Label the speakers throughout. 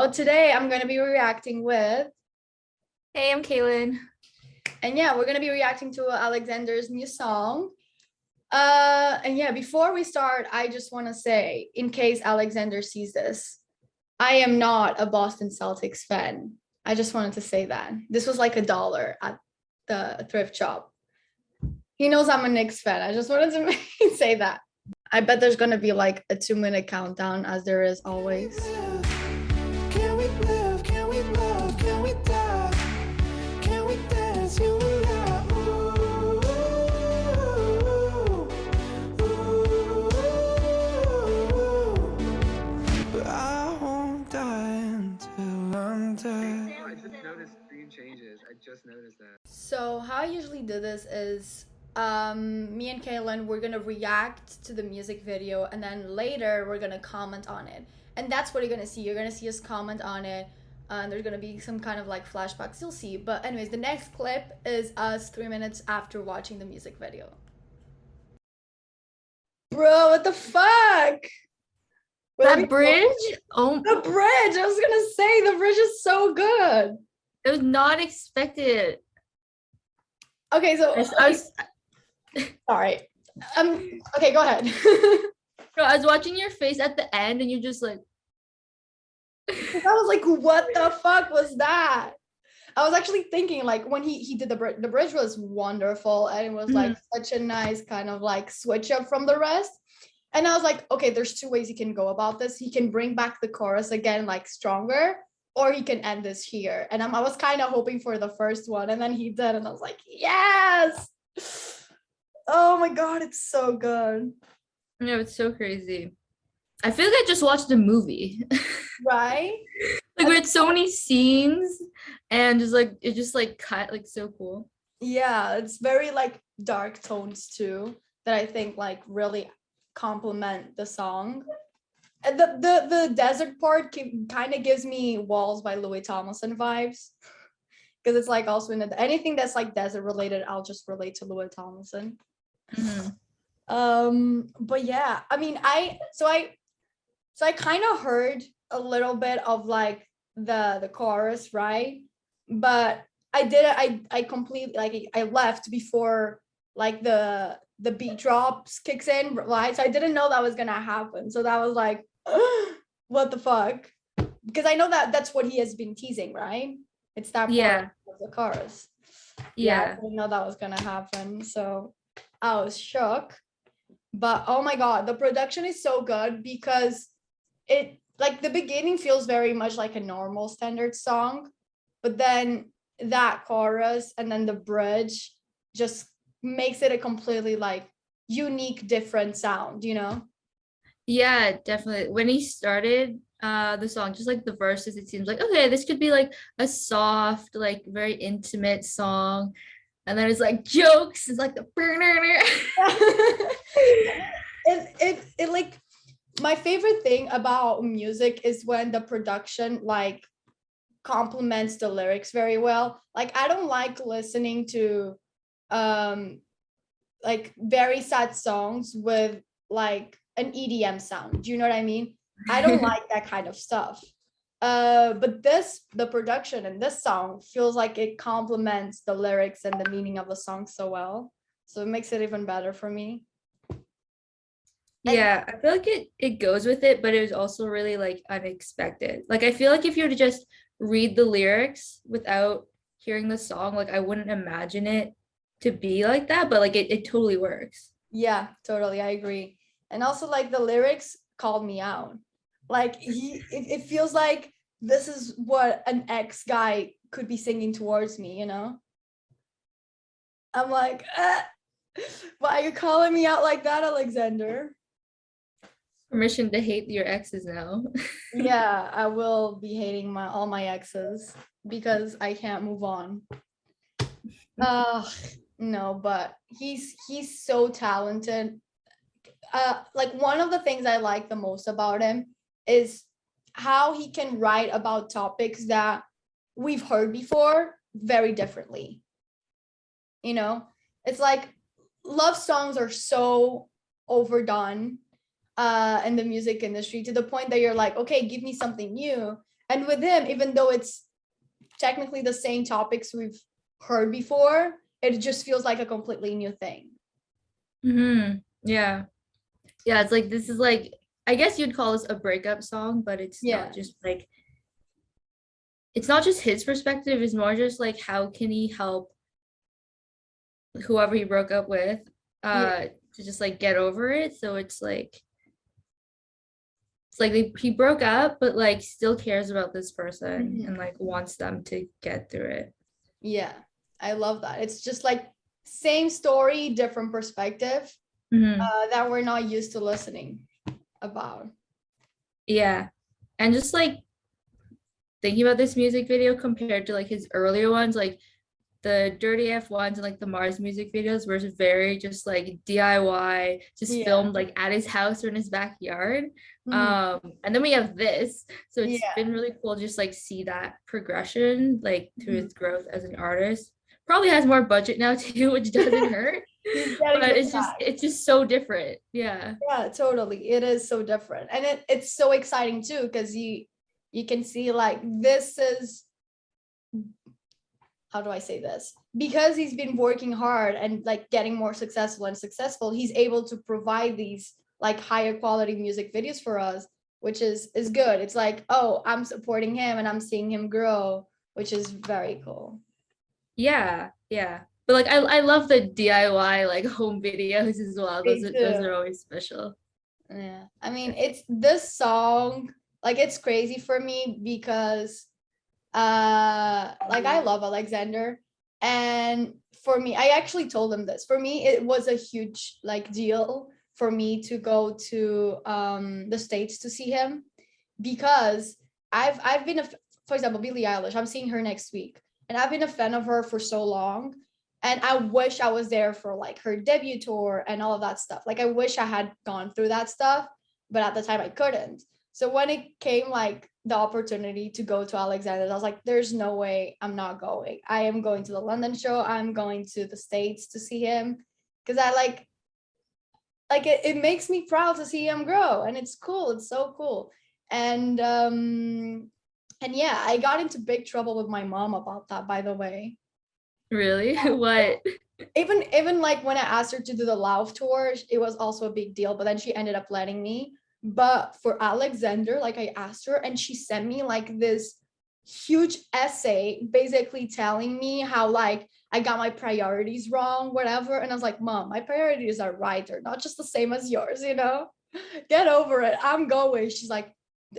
Speaker 1: So today I'm going to be reacting with,
Speaker 2: Hey, I'm Kaylin.
Speaker 1: and yeah, we're going to be reacting to Alexander's new song. And yeah, before we start, I just want to say, in case Alexander sees this, I am not a Boston Celtics fan. I just wanted to say that. This was like $1 at the thrift shop. He knows I'm a Knicks fan. I just wanted to say that. I bet there's going to be like a 2-minute countdown, as there is always.
Speaker 3: Can we live? Can we love? Can we die? Can we dance? You and I. Ooh, but I won't die until I'm dead.
Speaker 4: I just noticed screen changes. I just noticed that.
Speaker 1: So how I usually do this is me and Kaylin, we're gonna react to the music video, and then later we're gonna comment on it. And that's what you're gonna see. You're gonna see us comment on it, and there's gonna be some kind of like flashbacks you'll see. But anyways, the next clip is us 3 minutes after watching the music video. Bro, what the fuck?
Speaker 2: That bridge? Oh,
Speaker 1: The bridge! I was gonna say, the bridge is so good.
Speaker 2: it was not expected.
Speaker 1: Okay, so
Speaker 2: I was
Speaker 1: sorry. Okay, go ahead.
Speaker 2: bro, I was watching your face at the end, and you're just like,
Speaker 1: I was like, what the fuck was that? I was actually thinking, like, when he did the bridge was wonderful, and it was like such a nice kind of like switch up from the rest. And I was like, okay, there's two ways he can go about this. He can bring back the chorus again, like stronger, or he can end this here. And I was kind of hoping for the first one, and then he did, and I was like, yes. Oh my god, it's so good.
Speaker 2: yeah, it's so crazy. I feel like I just watched a movie.
Speaker 1: Right?
Speaker 2: Like we had so many scenes, and just like it just like cut like so cool.
Speaker 1: Yeah, it's very like dark tones too, that I think like really complement the song. And the desert part kind of gives me Walls by Louis Tomlinson vibes, because it's like also in anything that's like desert related, I'll just relate to Louis Tomlinson. But yeah, I mean, I kind of heard a little bit of like the chorus, right? But I completely, like, I left before like the beat drops kicks in, right? So I didn't know that was gonna happen. So that was like, what the fuck? Because I know that that's what he has been teasing, right? It's that part of the chorus.
Speaker 2: Yeah.
Speaker 1: I didn't know that was gonna happen. So I was shook. But oh my god, the production is so good, because it, like, the beginning feels very much like a normal standard song, but then that chorus and then the bridge just makes it a completely like unique, different sound, you know?
Speaker 2: Yeah, definitely. When he started the song, just like the verses, it seems like, okay, this could be like a soft, like very intimate song. And then it's like jokes. It's like the
Speaker 1: it like, my favorite thing about music is when the production like complements the lyrics very well. Like, I don't like listening to like very sad songs with like an EDM sound. Do you know what I mean? I don't like that kind of stuff. But the production in this song feels like it complements the lyrics and the meaning of the song so well. So it makes it even better for me.
Speaker 2: Yeah, I feel like it goes with it, but it was also really like unexpected. Like I feel like if you were to just read the lyrics without hearing the song, like I wouldn't imagine it to be like that, but like it totally works.
Speaker 1: Yeah, totally. I agree. And also, like, the lyrics called me out. Like, it feels like this is what an ex guy could be singing towards me, you know? I'm like, why are you calling me out like that, Alexander?
Speaker 2: Permission to hate your exes now.
Speaker 1: Yeah, I will be hating all my exes because I can't move on. No, but he's so talented. Like, one of the things I like the most about him is how he can write about topics that we've heard before very differently. You know, it's like love songs are so overdone in the music industry, to the point that you're like, okay, give me something new. And with him, even though it's technically the same topics we've heard before, it just feels like a completely new thing.
Speaker 2: Yeah. Yeah, it's like this is like, I guess you'd call this a breakup song, but it's
Speaker 1: Yeah.
Speaker 2: not just like, it's not just his perspective, it's more just like how can he help whoever he broke up with to just like get over it. So it's like he broke up but like still cares about this person and like wants them to get through it.
Speaker 1: Yeah, I love that. It's just like same story, different perspective that we're not used to listening about.
Speaker 2: Yeah. And just like thinking about this music video compared to like his earlier ones, like the Dirty F ones and like the Mars music videos were very just like DIY, just filmed like at his house or in his backyard. And then we have this. So it's been really cool just like see that progression like through his growth as an artist. Probably has more budget now too, which doesn't hurt. But it's just so different. Yeah.
Speaker 1: Yeah, totally. It is so different. And it's so exciting too, because you can see like this is, how do I say this? Because he's been working hard and like getting more successful, he's able to provide these like higher quality music videos for us, which is good. It's like, oh, I'm supporting him and I'm seeing him grow, which is very cool.
Speaker 2: Yeah, yeah. But like I love the DIY like home videos as well. Those are always special.
Speaker 1: Yeah. I mean, it's this song, like it's crazy for me because like I love Alexander, and for me, I actually told him this. For me, it was a huge like deal for me to go to the States to see him, because I've been for example, Billie Eilish, I'm seeing her next week, and I've been a fan of her for so long, and I wish I was there for like her debut tour and all of that stuff. Like I wish I had gone through that stuff, but at the time I couldn't. So when it came like the opportunity to go to Alexander, I was like, there's no way I'm not going. I am going to the London show. I'm going to the States to see him, because I like it makes me proud to see him grow, and it's cool. It's so cool. And yeah, I got into big trouble with my mom about that, by the way.
Speaker 2: Really? What?
Speaker 1: Even like when I asked her to do the Lauf tour, it was also a big deal, but then she ended up letting me. But for Alexander, like I asked her and she sent me like this huge essay basically telling me how like I got my priorities wrong, whatever. And I was like, Mom, my priorities are right. They're not just the same as yours, you know? Get over it. I'm going. She's like,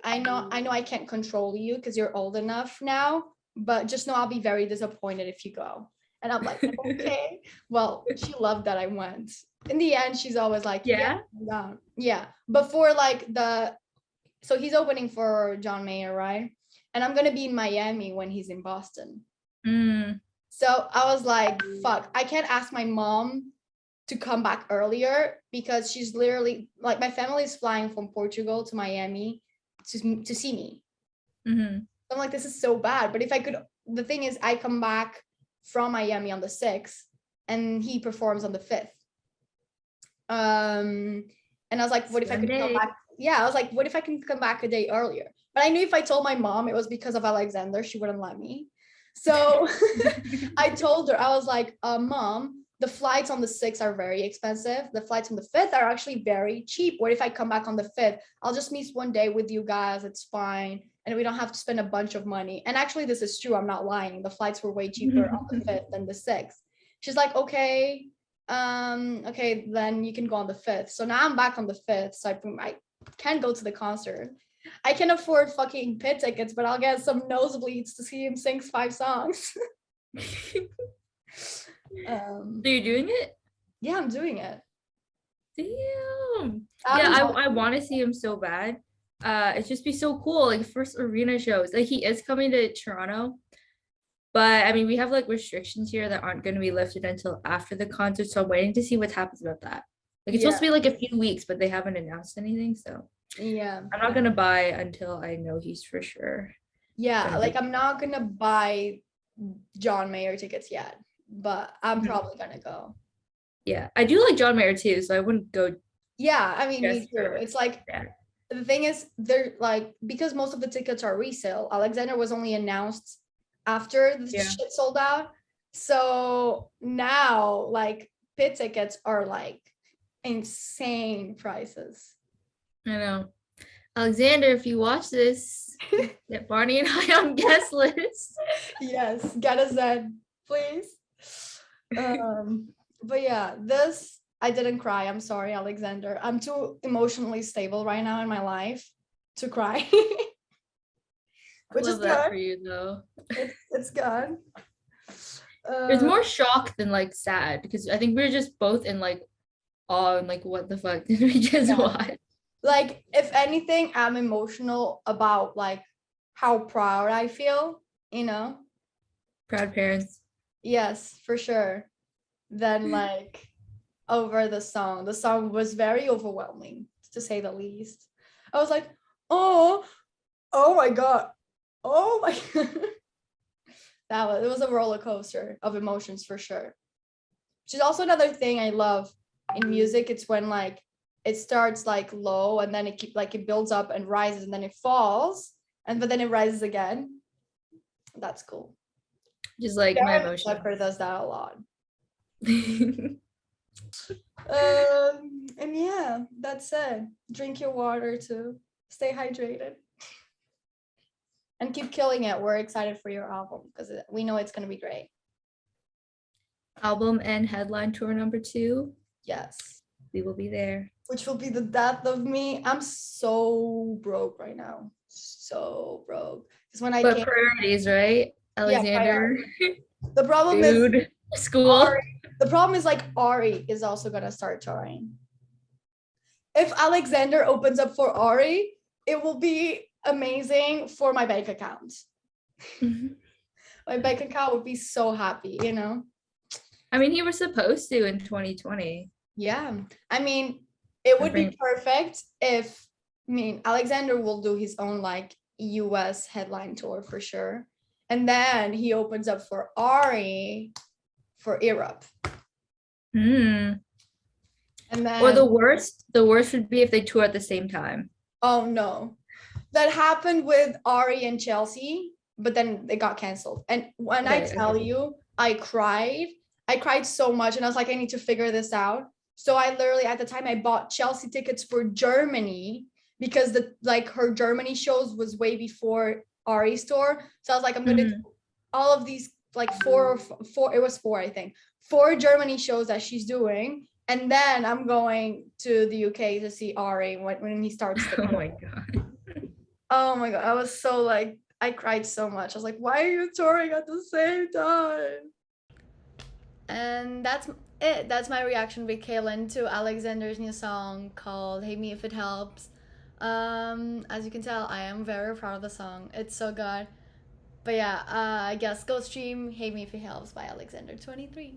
Speaker 1: I know I can't control you because you're old enough now, but just know I'll be very disappointed if you go. And I'm like, okay. Well, she loved that I went. In the end, she's always like, yeah. But for like so he's opening for John Mayer, right? And I'm gonna be in Miami when he's in Boston. So I was like, fuck, I can't ask my mom to come back earlier, because she's literally like, my family is flying from Portugal to Miami to see me. I'm like, this is so bad. But if I could, the thing is, I come back from Miami on the 6th and he performs on the 5th. And I was like, what if I could come back? Yeah, I was like, what if I can come back a day earlier? But I knew if I told my mom it was because of Alexander, she wouldn't let me. So I told her, I was like, Mom, the flights on the 6th are very expensive. The flights on the 5th are actually very cheap. What if I come back on the 5th? I'll just miss one day with you guys. It's fine. And we don't have to spend a bunch of money. And actually, this is true. I'm not lying. The flights were way cheaper on the 5th than the 6th. She's like, okay, okay, then you can go on the 5th. So now I'm back on the 5th. So I can't go to the concert. I can afford fucking pit tickets, but I'll get some nosebleeds to see him sing 5 songs.
Speaker 2: So you're doing it?
Speaker 1: Yeah, I'm doing it.
Speaker 2: Damn. Yeah, I want to see him so bad. It'd just be so cool. Like first arena shows. Like he is coming to Toronto. But I mean, we have like restrictions here that aren't going to be lifted until after the concert. So I'm waiting to see what happens about that. Like it's supposed to be like a few weeks, but they haven't announced anything. So yeah, I'm not going to buy until I know he's for sure.
Speaker 1: Yeah, like I'm not going to buy John Mayer tickets yet, but I'm probably going to go.
Speaker 2: Yeah, I do like John Mayer too, so I wouldn't go.
Speaker 1: Yeah, I mean, me too. It's like, the thing is, they're like, because most of the tickets are resale, Alexander was only announced after the
Speaker 2: Yeah.
Speaker 1: shit sold out. So now, like, pit tickets are like insane prices.
Speaker 2: I know. Alexander, if you watch this, get Barney and I on guest list.
Speaker 1: Yes, get us in, please. But yeah, this I didn't cry. I'm sorry, Alexander. I'm too emotionally stable right now in my life to cry. Which is
Speaker 2: Love that
Speaker 1: good.
Speaker 2: for you though.
Speaker 1: It's good.
Speaker 2: There's
Speaker 1: Uh,
Speaker 2: more shock than like sad because I think we are just both in like awe and like what the fuck did we just
Speaker 1: Yeah.
Speaker 2: watch?
Speaker 1: like, if anything, I'm emotional about like how proud I feel, you know?
Speaker 2: Proud parents.
Speaker 1: Yes, for sure. Then like over the song. The song was very overwhelming, to say the least. I was like, oh my god. Oh my god. It was a roller coaster of emotions for sure. Which is also another thing I love in music. It's when like it starts like low and then it builds up and rises and then it falls but then it rises again. That's cool.
Speaker 2: Just like my
Speaker 1: Darren
Speaker 2: emotions.
Speaker 1: Tucker does that a lot.
Speaker 2: Love
Speaker 1: And yeah, that's it. Drink your water too. Stay hydrated. And keep killing it. We're excited for your album because we know it's going to be great.
Speaker 2: Album and headline tour number 2.
Speaker 1: Yes.
Speaker 2: We will be there.
Speaker 1: Which will be the death of me. I'm so broke right now. So broke. Because when I
Speaker 2: But
Speaker 1: came,
Speaker 2: priorities, right? Alexander,
Speaker 1: the problem is
Speaker 2: food, school.
Speaker 1: the problem is like Ari is also gonna start touring. If Alexander opens up for Ari, it will be amazing for my bank account. My bank account would be so happy, you know?
Speaker 2: I mean, he was supposed to in 2020.
Speaker 1: Yeah. I mean, it would be perfect if, Alexander will do his own like US headline tour for sure. And then he opens up for Ari for Europe.
Speaker 2: Mm.
Speaker 1: And then
Speaker 2: Or the worst would be if they tour at the same time.
Speaker 1: oh no. That happened with Ari and Chelsea, but then they got canceled. And when I tell you, I cried so much and I was like, I need to figure this out. So I literally at the time I bought Chelsea tickets for Germany because her Germany shows was way before Ari's tour. So I was like, I'm gonna do all of these like four, it was four, I think, 4 Germany shows that she's doing. And then I'm going to the UK to see Ari when he starts the
Speaker 2: Oh my god.
Speaker 1: Oh my god, I was so like, I cried so much. I was like, why are you touring at the same time? And that's it. That's my reaction with Kaylin to Alexander's new song called Hate Me If It Helps. As you can tell, I am very proud of the song. It's so good. But yeah, I guess go stream Hate Me If It Helps by Alexander23.